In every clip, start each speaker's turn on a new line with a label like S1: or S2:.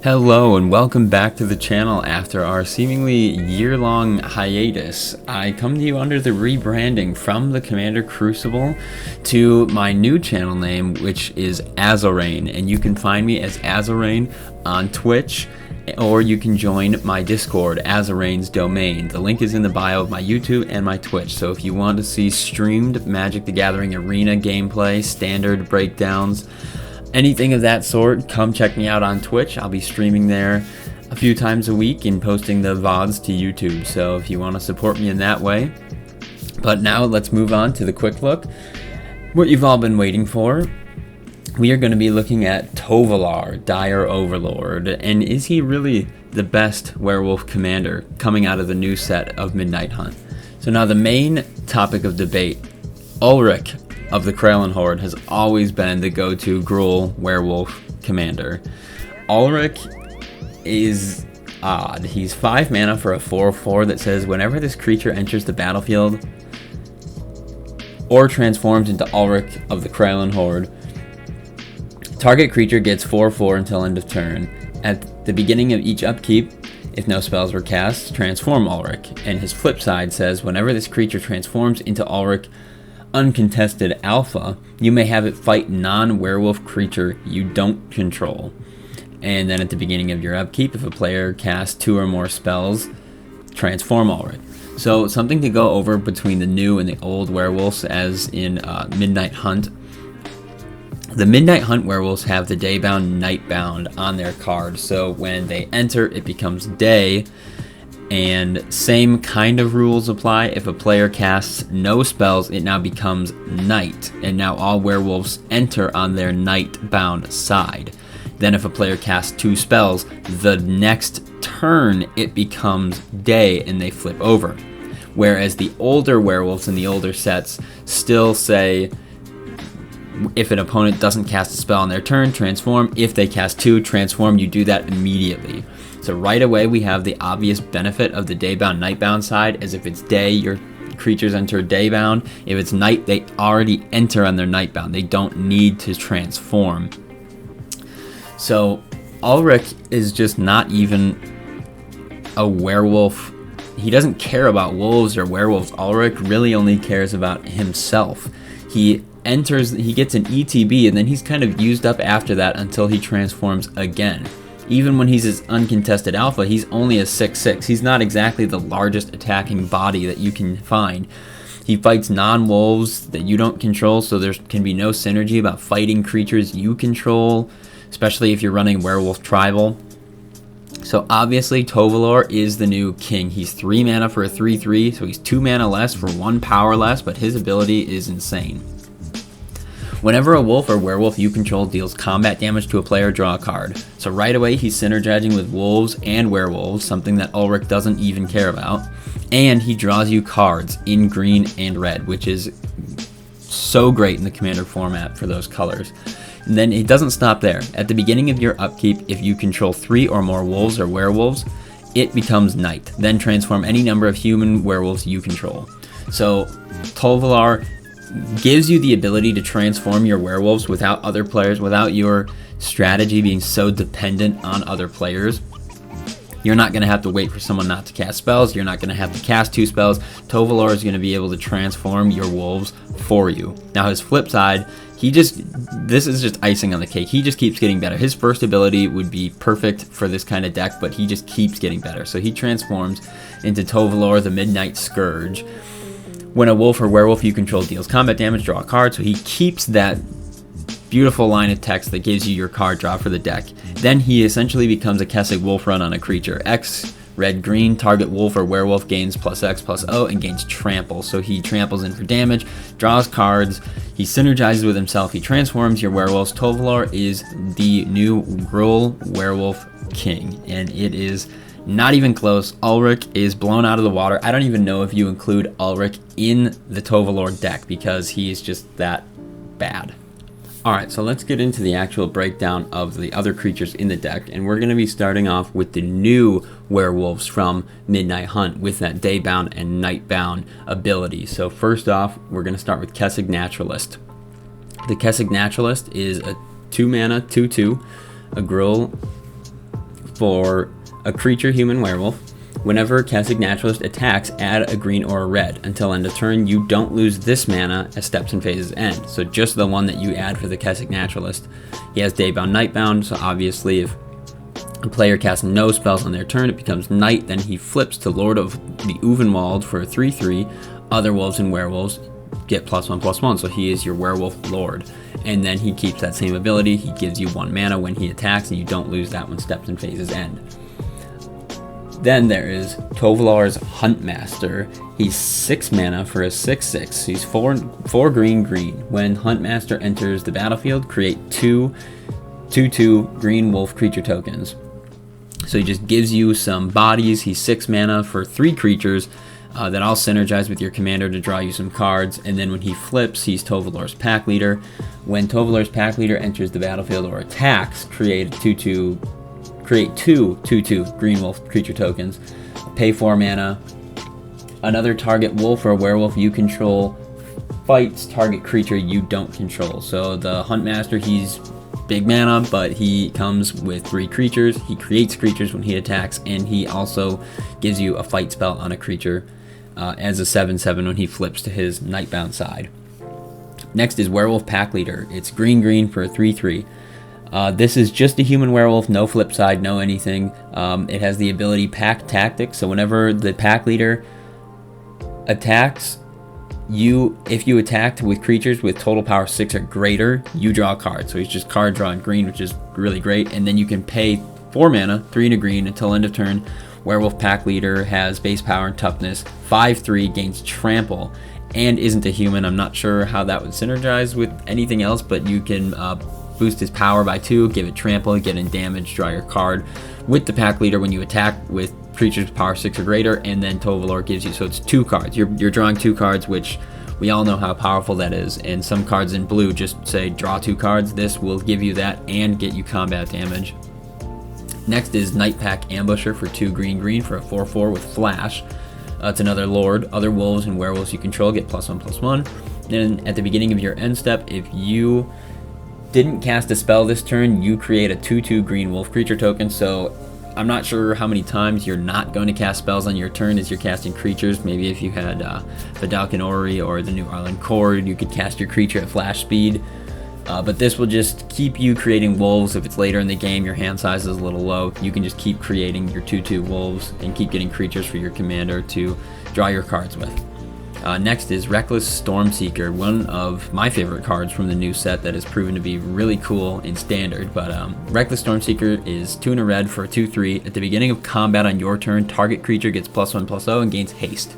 S1: Hello and welcome back to the channel after our seemingly year-long hiatus. I come to you under the rebranding from the Commander Crucible to my new channel name, which is Azarain, and you can find me as Azarain on Twitch, or you can join my Discord, Azarain's Domain. The link is in the bio of my YouTube and my Twitch, so if you want to see streamed Magic the Gathering Arena gameplay, standard breakdowns, anything of that sort, come check me out on Twitch. I'll be streaming there a few times a week and posting the VODs to YouTube, so if you want to support me in that way. But now let's move on to the quick look. What you've all been waiting for. We are going to be looking at Tovolar, Dire Overlord, and is he really the best werewolf commander coming out of the new set of Midnight Hunt? So now the main topic of debate, Ulrich of the Kralin Horde has always been the go-to Gruul werewolf commander. Ulrich is odd. He's 5 mana for a 4/4 that says whenever this creature enters the battlefield or transforms into Ulrich of the Kralin Horde, target creature gets 4/4 until end of turn. At the beginning of each upkeep, if no spells were cast, transform Ulrich. And his flip side says whenever this creature transforms into Ulrich uncontested alpha, you may have it fight non-werewolf creature you don't control. And then at the beginning of your upkeep, if a player casts 2 or more spells, transform Ulrich. So something to go over between the new and the old werewolves as in Midnight Hunt. The Midnight Hunt werewolves have the Daybound, Nightbound on their card, so when they enter, it becomes day, and same kind of rules apply. If a player casts no spells, it now becomes night, and now all werewolves enter on their Nightbound side. Then if a player casts 2 spells, the next turn it becomes day and they flip over. Whereas the older werewolves in the older sets still say, if an opponent doesn't cast a spell on their turn, transform. If they cast 2, transform. You do that immediately. So right away we have the obvious benefit of the Daybound, Nightbound side, as if it's day, your creatures enter Daybound. If it's night, they already enter on their Nightbound. They don't need to transform. So Ulrich is just not even a werewolf. He doesn't care about wolves or werewolves. Ulrich really only cares about himself. He enters, he gets an ETB, and then he's kind of used up after that until he transforms again. Even when he's his uncontested alpha, he's only a 6/6. He's not exactly the largest attacking body that you can find. He fights non-wolves that you don't control, so there can be no synergy about fighting creatures you control, especially if you're running Werewolf Tribal. So obviously Tovolar is the new king. He's 3 mana for a 3/3, so he's 2 mana less for 1 power less, but his ability is insane. Whenever a wolf or werewolf you control deals combat damage to a player, draw a card. So right away he's synergizing with wolves and werewolves, something that Ulrich doesn't even care about. And he draws you cards in green and red, which is so great in the commander format for those colors. And then it doesn't stop there. At the beginning of your upkeep, if you control 3 or more wolves or werewolves, it becomes night. Then transform any number of human werewolves you control. So Tovolar gives you the ability to transform your werewolves without other players, without your strategy being so dependent on other players. You're not going to have to wait for someone not to cast spells. You're not going to have to cast 2 spells. Tovolar is going to be able to transform your wolves for you. Now his flip side, this is just icing on the cake. He just keeps getting better. His first ability would be perfect for this kind of deck, but he just keeps getting better. So he transforms into Tovolar, the Midnight Scourge. When a wolf or werewolf you control deals combat damage, draw a card. So he keeps that beautiful line of text that gives you your card draw for the deck. Then he essentially becomes a Kessig Wolf Run on a creature. X, red, green, target wolf or werewolf gains +X/+O and gains trample. So he tramples in for damage, draws cards, he synergizes with himself, he transforms your werewolves. Tovolar is the new Gruul werewolf king, and it is not even close. Ulrich is blown out of the water. I don't even know if you include Ulrich in the Tovolar deck because he is just that bad. Alright, so let's get into the actual breakdown of the other creatures in the deck, and we're going to be starting off with the new werewolves from Midnight Hunt with that Daybound and Nightbound ability. So first off, we're going to start with Kessig Naturalist. The Kessig Naturalist is a 2 mana 2/2, a Gruul For a creature human werewolf, whenever Kessig Naturalist attacks, add a green or a red. Until end of turn, you don't lose this mana as steps and phases end. So just the one that you add for the Kessig Naturalist. He has Daybound, Nightbound, so obviously if a player casts no spells on their turn, it becomes night, then he flips to Lord of the Uvenwald for a 3/3. Other wolves and werewolves get +1/+1, so he is your werewolf lord. And then he keeps that same ability. He gives you 1 mana when he attacks, and you don't lose that when steps and phases end. Then there is Tovolar's Huntmaster. He's 6 mana for a 6/6. He's 4 green. When Huntmaster enters the battlefield, create 2/2 green wolf creature tokens. So he just gives you some bodies. He's 6 mana for 3 creatures that all synergize with your commander to draw you some cards. And then when he flips, he's Tovolar's Pack Leader. When Tovolar's Pack Leader enters the battlefield or attacks, create 2/2 green wolf creature tokens. Pay 4 mana. Another target wolf or werewolf you control fights target creature you don't control. So the Huntmaster, he's big mana, but he comes with 3 creatures. He creates creatures when he attacks, and he also gives you a fight spell on a creature as a 7/7 when he flips to his Nightbound side. Next is Werewolf Pack Leader. It's green for a 3/3. This is just a human werewolf, no flip side, no anything. It has the ability Pack Tactics, so whenever the Pack Leader attacks, if you attacked with creatures with total power 6 or greater, you draw a card. So he's just card drawing green, which is really great. And then you can pay 4 mana, 3 and a green until end of turn. Werewolf Pack Leader has base power and toughness, 5/3, gains trample, and isn't a human. I'm not sure how that would synergize with anything else, but you can boost his power by 2, give it trample, get in damage, draw your card with the Pack Leader when you attack with creatures with power 6 or greater, and then Tovolar gives you, so it's 2 cards. You're drawing 2 cards, which we all know how powerful that is, and some cards in blue just say draw 2 cards. This will give you that and get you combat damage. Next is Nightpack Ambusher for 2 green for a 4/4 with Flash. It's another Lord. Other wolves and werewolves you control get +1/+1. Then at the beginning of your end step, if you didn't cast a spell this turn, you create a 2/2 green wolf creature token. So I'm not sure how many times you're not going to cast spells on your turn as you're casting creatures. Maybe if you had Vidalcan Ori or the new Arlen Cord, you could cast your creature at flash speed. But this will just keep you creating wolves. If it's later in the game, your hand size is a little low, you can just keep creating your 2/2 wolves and keep getting creatures for your commander to draw your cards with. Next is Reckless Stormseeker, one of my favorite cards from the new set that has proven to be really cool in Standard. But Reckless Stormseeker is 2 and a red for a 2/3. At the beginning of combat on your turn, target creature gets +1/+0 and gains haste.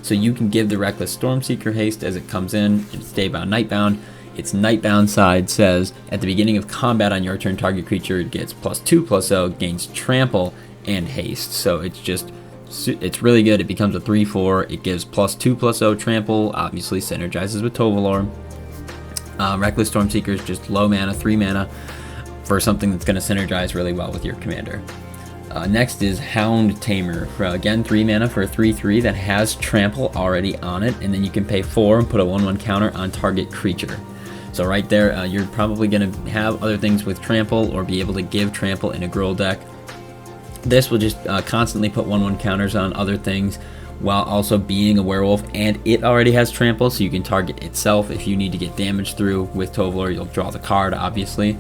S1: So you can give the Reckless Stormseeker haste as it comes in. It's Daybound, Nightbound. Its Nightbound side says, at the beginning of combat on your turn, target creature gets +2/+0, gains trample and haste. So it's really good. It becomes a 3/4. It gives +2/+0 trample, obviously synergizes with Tovolar. Reckless Stormseeker is just low mana, 3 mana for something that's going to synergize really well with your commander. Next is Hound Tamer, for again 3 mana for a 3/3 that has trample already on it, and then you can pay 4 and put a 1/1 counter on target creature. So right there, you're probably going to have other things with trample or be able to give trample in a Gruul deck. This will just constantly put 1/1 counters on other things while also being a werewolf, and it already has trample, so you can target itself. If you need to get damage through with Tovolar, you'll draw the card, obviously.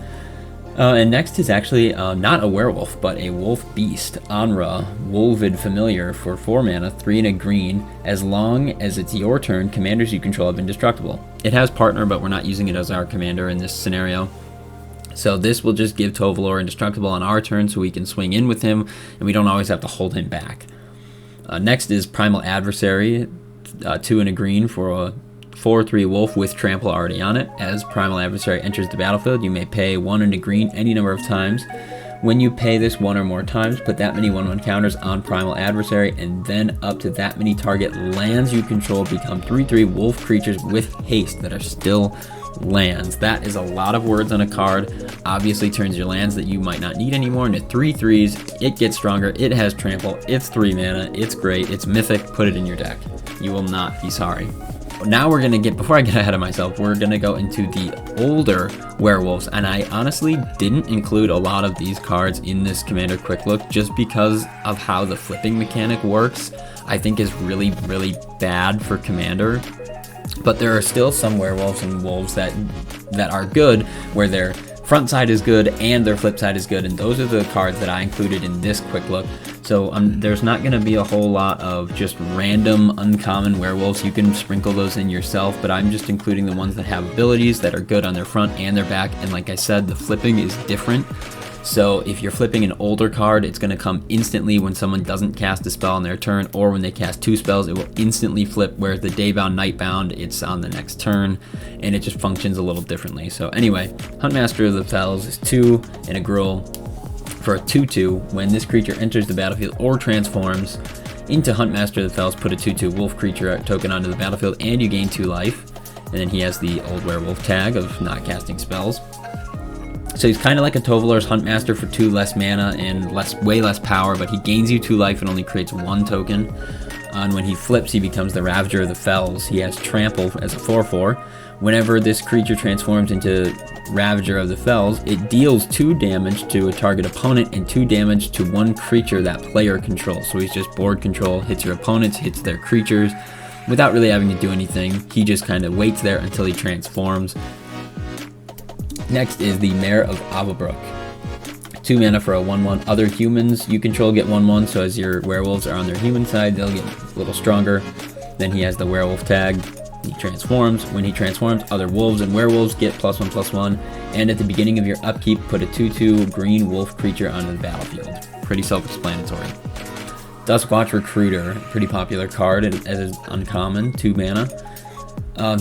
S1: And next is actually not a werewolf, but a wolf beast, Anra, Wolvid Familiar for 4 mana, 3 and a green. As long as it's your turn, commanders you control have indestructible. It has partner, but we're not using it as our commander in this scenario. So this will just give Tovolar indestructible on our turn, so we can swing in with him, and we don't always have to hold him back. Next is Primal Adversary, 2 and a green for a 4/3 wolf with trample already on it. As Primal Adversary enters the battlefield, you may pay 1 and a green any number of times. When you pay this 1 or more times, put that many 1/1 counters on Primal Adversary, and then up to that many target lands you control become 3/3 wolf creatures with haste that are still lands. That is a lot of words on a card. Obviously turns your lands that you might not need anymore into 3/3s. It gets stronger. It has trample. It's 3 mana. It's great. It's mythic. Put it in your deck. You will not be sorry. now we're gonna get, before I get ahead of myself, we're gonna go into the older werewolves, and I honestly didn't include a lot of these cards in this Commander Quick Look just because of how the flipping mechanic works. I think is really bad for Commander, but there are still some werewolves and wolves that are good, where their front side is good and their flip side is good, and those are the cards that I included in this quick look. So there's not going to be a whole lot of just random uncommon werewolves. You can sprinkle those in yourself, but I'm just including the ones that have abilities that are good on their front and their back. And like I said, the flipping is different. So if you're flipping an older card, it's going to come instantly when someone doesn't cast a spell on their turn, or when they cast 2 spells, it will instantly flip, whereas the Daybound, Nightbound, it's on the next turn, and it just functions a little differently. So anyway, Huntmaster of the Fells is 2 and a Gruul for a 2/2. When this creature enters the battlefield or transforms into Huntmaster of the Fells, put a 2/2 wolf creature token onto the battlefield, and you gain 2 life. And then he has the old werewolf tag of not casting spells. So he's kind of like a Tovolar's Huntmaster for 2 less mana and way less power, but he gains you 2 life and only creates 1 token. And when he flips, he becomes the Ravager of the Fells. He has Trample as a 4/4. Whenever this creature transforms into Ravager of the Fells, it deals 2 damage to a target opponent and 2 damage to one creature that player controls. So he's just board control, hits your opponents, hits their creatures, without really having to do anything. He just kind of waits there until he transforms. Next is the Mare of Avabrook. 2 mana for a 1/1. Other humans you control get 1/1, so as your werewolves are on their human side, they'll get a little stronger. Then he has the werewolf tag. He transforms. When he transforms, other wolves and werewolves get +1/+1. And at the beginning of your upkeep, put a 2/2 green wolf creature onto the battlefield. Pretty self-explanatory. Duskwatch Recruiter, pretty popular card as is uncommon, 2 mana.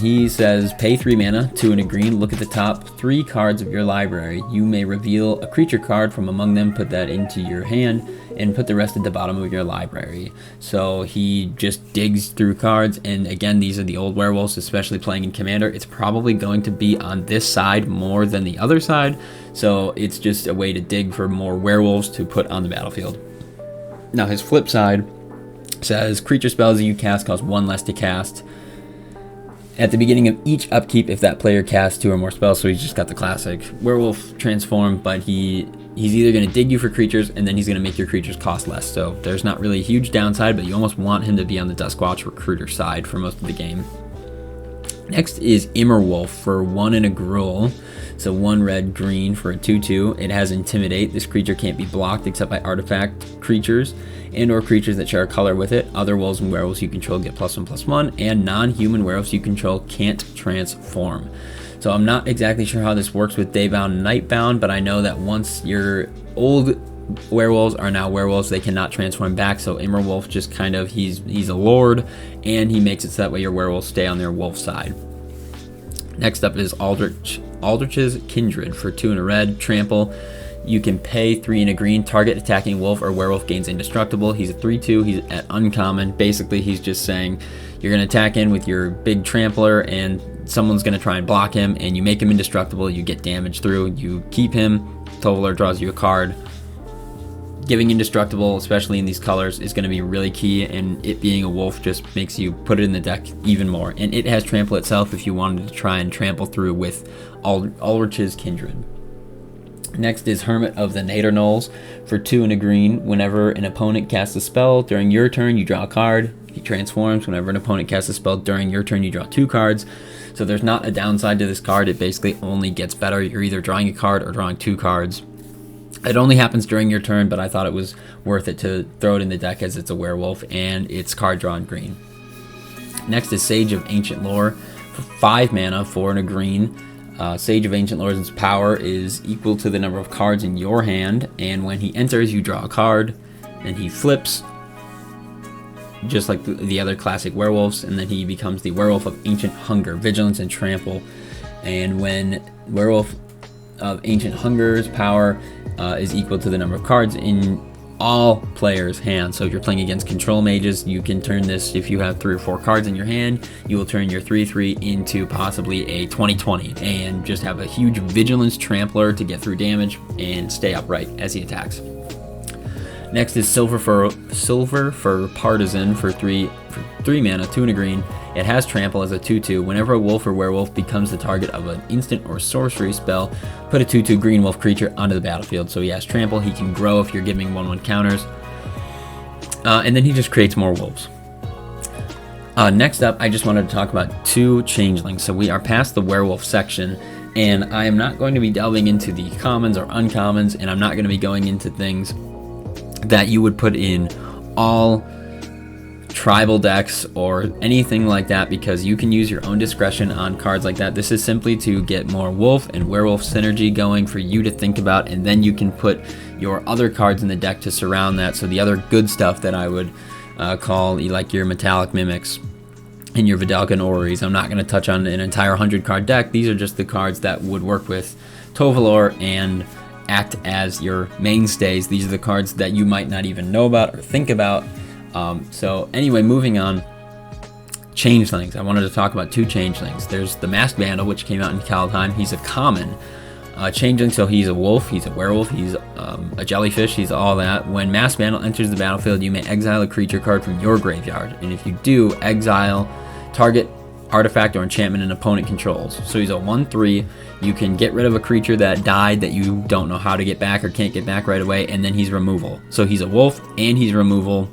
S1: He says, pay 3 mana, 2 and a green, look at the top 3 cards of your library. You may reveal a creature card from among them, put that into your hand, and put the rest at the bottom of your library. So he just digs through cards, and again, these are the old werewolves, especially playing in Commander. It's probably going to be on this side more than the other side, so it's just a way to dig for more werewolves to put on the battlefield. Now his flip side says, creature spells that you cast cost 1 less to cast. At the beginning of each upkeep, if that player casts 2 or more spells, so he's just got the classic werewolf transform, but he's either going to dig you for creatures, and then he's going to make your creatures cost less. So there's not really a huge downside, but you almost want him to be on the Duskwatch Recruiter side for most of the game. Next is Immerwolf for 1 and a Gruul. So 1 red green for a 2/2. It has Intimidate. This creature can't be blocked except by artifact creatures and or creatures that share a color with it. Other wolves and werewolves you control get +1/+1, and non-human werewolves you control can't transform. So I'm not exactly sure how this works with Daybound and Nightbound, but I know that once your old werewolves are now werewolves, they cannot transform back. So Immerwolf just kind of, he's a lord, and he makes it so that way your werewolves stay on their wolf side. Next up is Aldrich's Kindred for 2 and a red, trample. You can pay 3 and a green, target attacking wolf or werewolf gains indestructible. He's a 3/2, he's at uncommon. Basically, he's just saying you're going to attack in with your big trampler, and someone's going to try and block him, and you make him indestructible, you get damage through, you keep him, Tovolar draws you a card. Giving indestructible, especially in these colors, is going to be really key, and it being a wolf just makes you put it in the deck even more. And it has trample itself if you wanted to try and trample through with Aldrich's Kindred. Next is Hermit of the Nadernolls for 2 and a green. Whenever an opponent casts a spell during your turn, you draw a card. He transforms. Whenever an opponent casts a spell during your turn, you draw 2 cards. So there's not a downside to this card. It basically only gets better. You're either drawing a card or drawing 2 cards. It only happens during your turn, but I thought it was worth it to throw it in the deck as it's a werewolf and it's card drawn green. Next is Sage of Ancient Lore for 5 mana, 4 and a green. Sage of Ancient Lore's power is equal to the number of cards in your hand, and when he enters, you draw a card, and he flips, just like the other classic werewolves, and then he becomes the Werewolf of Ancient Hunger, Vigilance and Trample. And when Werewolf of Ancient Hunger's power is equal to the number of cards in all players' hands. So if you're playing against control mages, you can turn this, if you have 3 or 4 cards in your hand, you will turn your 3/3 into possibly a 20/20 and just have a huge Vigilance Trampler to get through damage and stay upright as he attacks. Next is Silver for Partisan for 3 mana, 2 and a green. It It has trample as a 2/2. Whenever a wolf or werewolf becomes the target of an instant or sorcery spell, put a 2/2 green wolf creature onto the battlefield. So he has trample, he can grow if you're giving 1/1 counters, and then he just creates more wolves. Next up, I just wanted to talk about 2 changelings. So we are past the werewolf section, and I am not going to be delving into the commons or uncommons, and I'm not going to be going into things that you would put in all tribal decks or anything like that, because you can use your own discretion on cards like that. This is simply to get more wolf and werewolf synergy going for you to think about, and then you can put your other cards in the deck to surround that. So the other good stuff that I would call like your metallic mimics and your Vidalcan Orreries. I'm not going to touch on an entire 100 card deck. These are just the cards that would work with Tovolar and act as your mainstays. These are the cards that you might not even know about or think about. So anyway, moving on. Changelings. I wanted to talk about 2 changelings. There's the Masked Vandal, which came out in Kaldheim. He's a common changeling, so he's a wolf, he's a werewolf, he's a jellyfish, he's all that. When Masked Vandal enters the battlefield, you may exile a creature card from your graveyard, and if you do, exile target artifact or enchantment an opponent controls. So he's a 1/3. You can get rid of a creature that died that you don't know how to get back or can't get back right away, and then he's removal. So he's a wolf and he's removal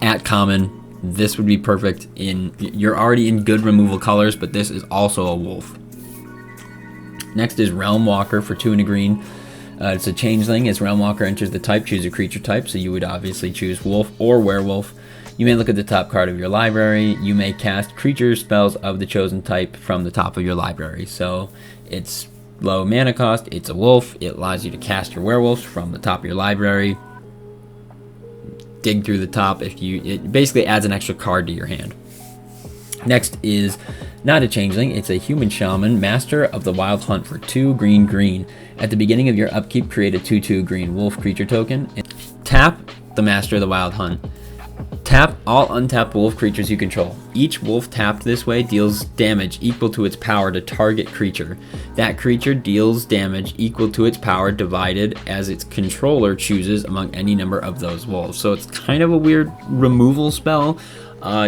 S1: at common. This would be perfect in, you're already in good removal colors, but this is also a wolf. Next is Realm Walker for 2 and a green. It's a changeling. As Realm Walker enters the type, choose a creature type. So you would obviously choose wolf or werewolf. You may look at the top card of your library. You may cast creature spells of the chosen type from the top of your library. So it's low mana cost. It's a wolf. It allows you to cast your werewolves from the top of your library. Dig through the top. It basically adds an extra card to your hand. Next is not a changeling, it's a human shaman, Master of the Wild Hunt for 2 green. At the beginning of your upkeep, create a 2/2 green wolf creature token. Tap the Master of the Wild Hunt. Tap all untapped wolf creatures you control. Each wolf tapped this way deals damage equal to its power to target creature. That creature deals damage equal to its power divided as its controller chooses among any number of those wolves. So it's kind of a weird removal spell.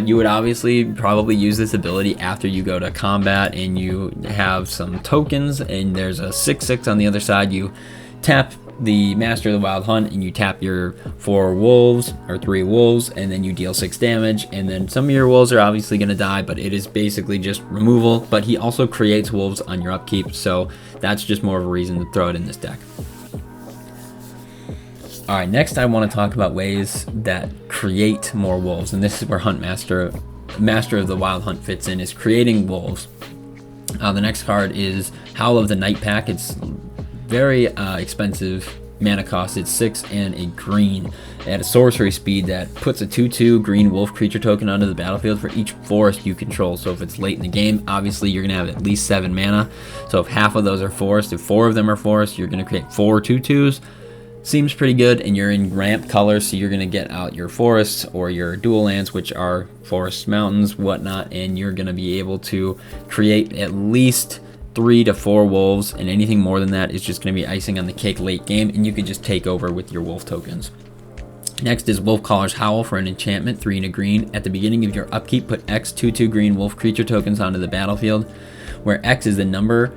S1: You would obviously probably use this ability after you go to combat and you have some tokens and there's a 6/6 on the other side. You tap the Master of the Wild Hunt and you tap your 4 wolves or 3 wolves, and then you deal 6 damage, and then some of your wolves are obviously going to die, but it is basically just removal. But he also creates wolves on your upkeep, so that's just more of a reason to throw it in this deck. Alright, next I want to talk about ways that create more wolves, and this is where Master of the Wild Hunt fits in, is creating wolves. The next card is Howl of the Night Pack. It's very expensive mana cost. It's 6 and a green at a sorcery speed that puts a 2/2 green wolf creature token onto the battlefield for each forest you control. So if it's late in the game, obviously you're going to have at least 7 mana. So if half of those are forest, if 4 of them are forest, you're going to create 4 2/2s. Seems pretty good, and you're in ramp colors, so you're going to get out your forests or your dual lands, which are forests, mountains, whatnot, and you're going to be able to create at least 3 to 4 wolves, and anything more than that is just going to be icing on the cake late game, and you could just take over with your wolf tokens. Next is Wolfcaller's Howl for an enchantment, 3 and a green. At the beginning of your upkeep, put X 2/2 green wolf creature tokens onto the battlefield, where X is the number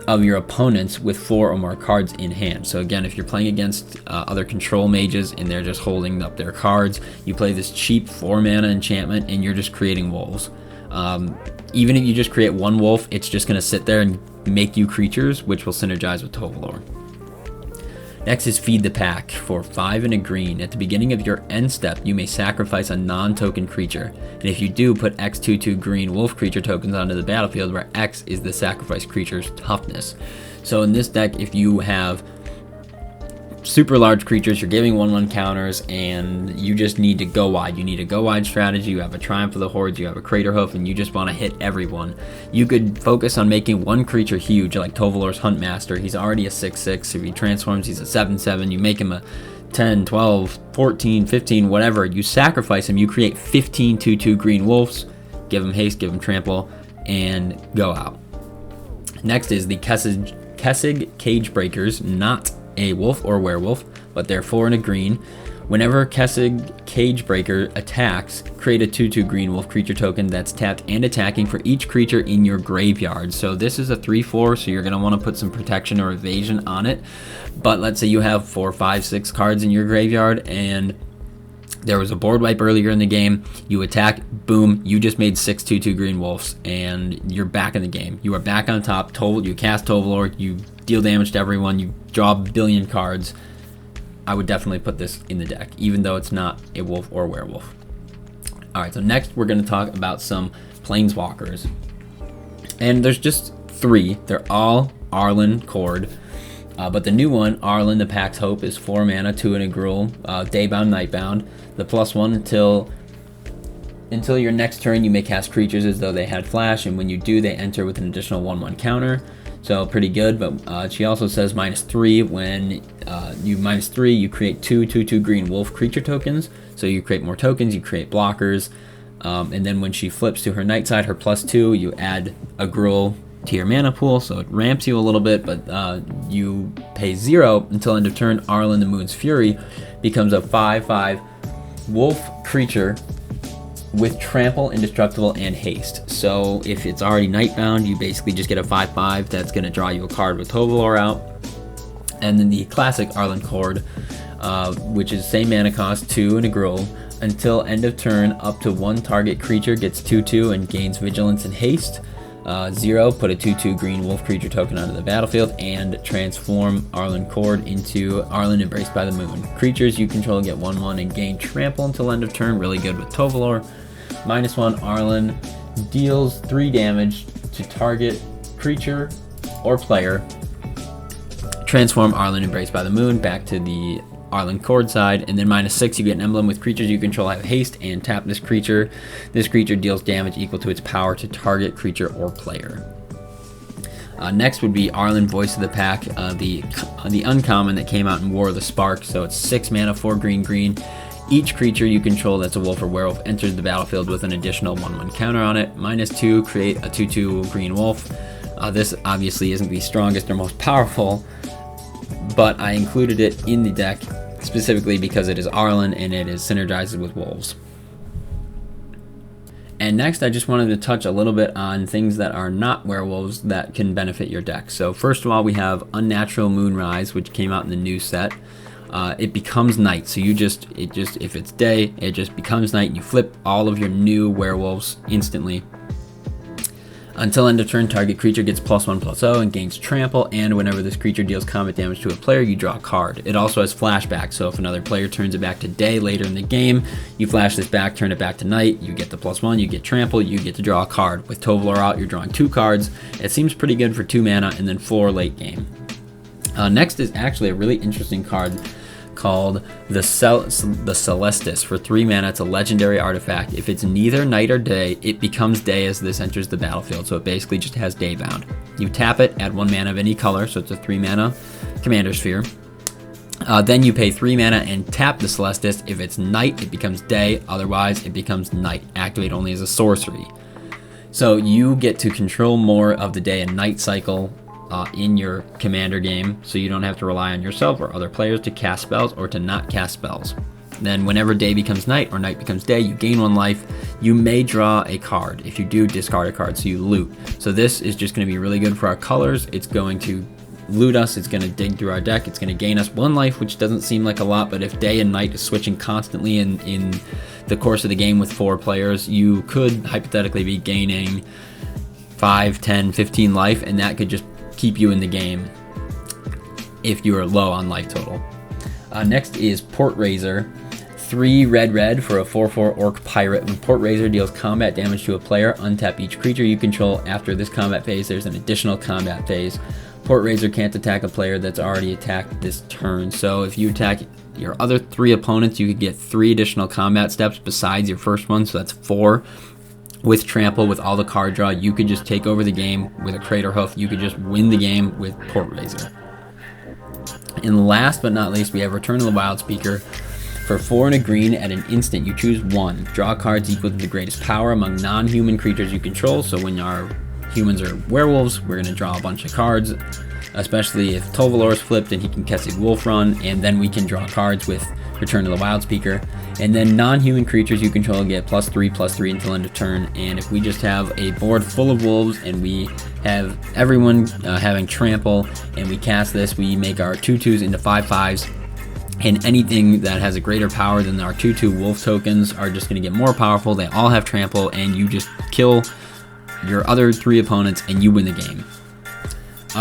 S1: of your opponents with 4 or more cards in hand. So again, if you're playing against other control mages and they're just holding up their cards, you play this cheap 4 mana enchantment and you're just creating wolves. Even if you just create 1 wolf, it's just going to sit there and make you creatures, which will synergize with Tovolar. Next is Feed the Pack for 5 and a green. At the beginning of your end step, you may sacrifice a non-token creature, and if you do, put X 2/2 green wolf creature tokens onto the battlefield, where X is the sacrifice creature's toughness. So in this deck, if you have super large creatures, you're giving 1/1 counters, and you just need to go wide. You need a go wide strategy. You have a Triumph of the Hordes, you have a Crater Hoof, and you just want to hit everyone. You could focus on making one creature huge, like Tovolar's Huntmaster. He's already a 6/6. If he transforms, he's a 7/7. You make him a 10, 12, 14, 15, whatever. You sacrifice him, you create 15 2/2 green wolves, give him haste, give him trample, and go out. Next is the Kessig Cage Breakers, not a wolf or werewolf, but they're 4 and a green. Whenever Kessig Cagebreaker attacks, create a 2/2 green wolf creature token that's tapped and attacking for each creature in your graveyard. So this is a 3/4, so you're going to want to put some protection or evasion on it. But let's say you have 4, 5, 6 cards in your graveyard, and there was a board wipe earlier in the game. You attack, boom, you just made 6 2/2 green wolves, and you're back in the game. You are back on top. You cast Tovolar, you deal damage to everyone, you draw a billion cards. I would definitely put this in the deck, even though it's not a wolf or werewolf. Alright, so next we're going to talk about some planeswalkers. And there's just 3. They're all Arlen Cord. But the new one, Arlen the Pack's Hope, is 4 mana, 2 and a Gruul, daybound, nightbound. The +1 until your next turn, you may cast creatures as though they had flash, and when you do, they enter with an additional 1/1 counter. So pretty good, but she also says -3 when you -3, you create 2 2/2 green wolf creature tokens. So you create more tokens, you create blockers, and then when she flips to her night side, her +2, you add a Gruul to your mana pool, so it ramps you a little bit, but you pay 0 until end of turn. Arlen the Moon's Fury becomes a 5/5 wolf creature with trample, indestructible, and haste. So if it's already nightbound, you basically just get a 5/5 that's going to draw you a card with Tovolar out. And then the classic Arlen Cord, which is same mana cost, 2 and a Gruul. Until end of turn, up to 1 target creature gets 2/2 and gains vigilance and haste. 0, put a 2/2 green wolf creature token onto the battlefield and transform Arlen Cord into Arlen Embraced by the Moon. Creatures you control get 1/1 and gain trample until end of turn. Really good with Tovolar. -1, Arlen deals 3 damage to target creature or player. Transform Arlen Embraced by the Moon back to the Arlen Cord side, and then -6, you get an emblem with creatures you control have haste, and tap this creature. This creature deals damage equal to its power to target creature or player. Next would be Arlen Voice of the Pack, the uncommon that came out in War of the Spark. So it's 6 mana, 4 green. Each creature you control that's a wolf or werewolf enters the battlefield with an additional 1/1 counter on it. -2, create a 2/2 green wolf. This obviously isn't the strongest or most powerful, but I included it in the deck specifically because it is Arlen and it is synergizes with wolves. And next, I just wanted to touch a little bit on things that are not werewolves that can benefit your deck. So first of all, we have Unnatural Moonrise, which came out in the new set. It becomes night, so if it's day, it just becomes night, and you flip all of your new werewolves instantly. Until end of turn, target creature gets +1/+0 and gains trample, and whenever this creature deals combat damage to a player, you draw a card. It also has flashback, so if another player turns it back to day later in the game, you flash this back, turn it back to night, you get the +1, you get trample, you get to draw a card. With Tovolar out, you're drawing 2 cards. It seems pretty good for 2 mana and then 4 late game. Next is actually a really interesting card called the Celestis. For 3 mana, it's a legendary artifact. If it's neither night or day, it becomes day as this enters the battlefield, so it basically just has daybound. You tap it, add 1 mana of any color, so it's a 3 mana Commander Sphere. Then you pay 3 mana and tap the Celestis. If it's night, it becomes day, otherwise it becomes night. Activate only as a sorcery. So you get to control more of the day and night cycle in your commander game, so you don't have to rely on yourself or other players to cast spells or to not cast spells. Then whenever day becomes night or night becomes day, you gain 1 life. You may draw a card. If you do, discard a card, so you loot. So this is just going to be really good for our colors. It's going to loot us, it's going to dig through our deck, it's going to gain us 1 life, which doesn't seem like a lot, but if day and night is switching constantly in the course of the game with 4 players, you could hypothetically be gaining 5, 10, 15 life, and that could just keep you in the game if you are low on life total. Next is Port Razor. 3 red for a 4/4 Orc Pirate. When Port Razor deals combat damage to a player, untap each creature you control. After this combat phase, there's an additional combat phase. Port Razor can't attack a player that's already attacked this turn. So if you attack your other 3 opponents, you could get 3 additional combat steps besides your first one, so that's 4. With trample, with all the card draw, you could just take over the game with a Crater Hoof. You could just win the game with Port Razor. And last but not least, we have Return of the Wild Speaker. For 4 and a green, at an instant, you choose 1. Draw cards equal to the greatest power among non-human creatures you control. So when our humans are werewolves, we're going to draw a bunch of cards. especially if Tovolar is flipped and he can cast a Wolf Run, and then we can draw cards with Return to the Wild Speaker. And then non-human creatures you control get +3/+3 until end of turn. And if we just have a board full of wolves and we have everyone having trample and we cast this, we make our 2/2s into 5/5s. And anything that has a greater power than our 2/2 wolf tokens are just going to get more powerful. They all have trample, and you just kill your other 3 opponents and you win the game.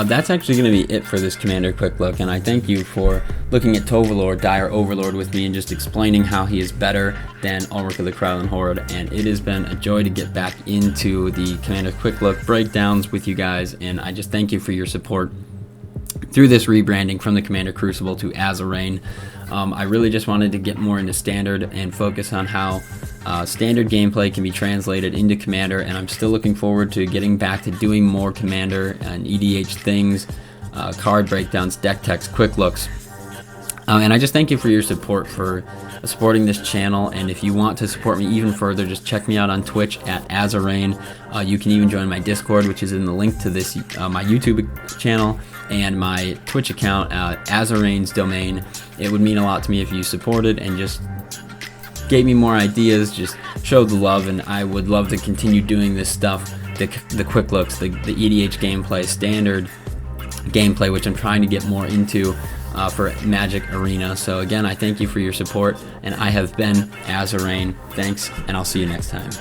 S1: That's actually going to be it for this Commander Quick Look, and I thank you for looking at Tovolar, Dire Overlord with me and just explaining how he is better than Ulrich of the Krylon Horde, and it has been a joy to get back into the Commander Quick Look breakdowns with you guys, and I just thank you for your support through this rebranding from the Commander Crucible to Azarain. I really just wanted to get more into Standard and focus on how Standard gameplay can be translated into Commander, and I'm still looking forward to getting back to doing more Commander and EDH things, card breakdowns, deck techs, quick looks. And I just thank you for your support, for supporting this channel, and if you want to support me even further, just check me out on Twitch at Azarain. You can even join my Discord, which is in the link to this my YouTube channel and my Twitch account, Azarain's domain. It would mean a lot to me if you supported and just gave me more ideas, just showed the love, and I would love to continue doing this stuff, the quick looks, the EDH gameplay, Standard gameplay, which I'm trying to get more into for Magic Arena. So again, I thank you for your support, and I have been Azarain. Thanks, and I'll see you next time.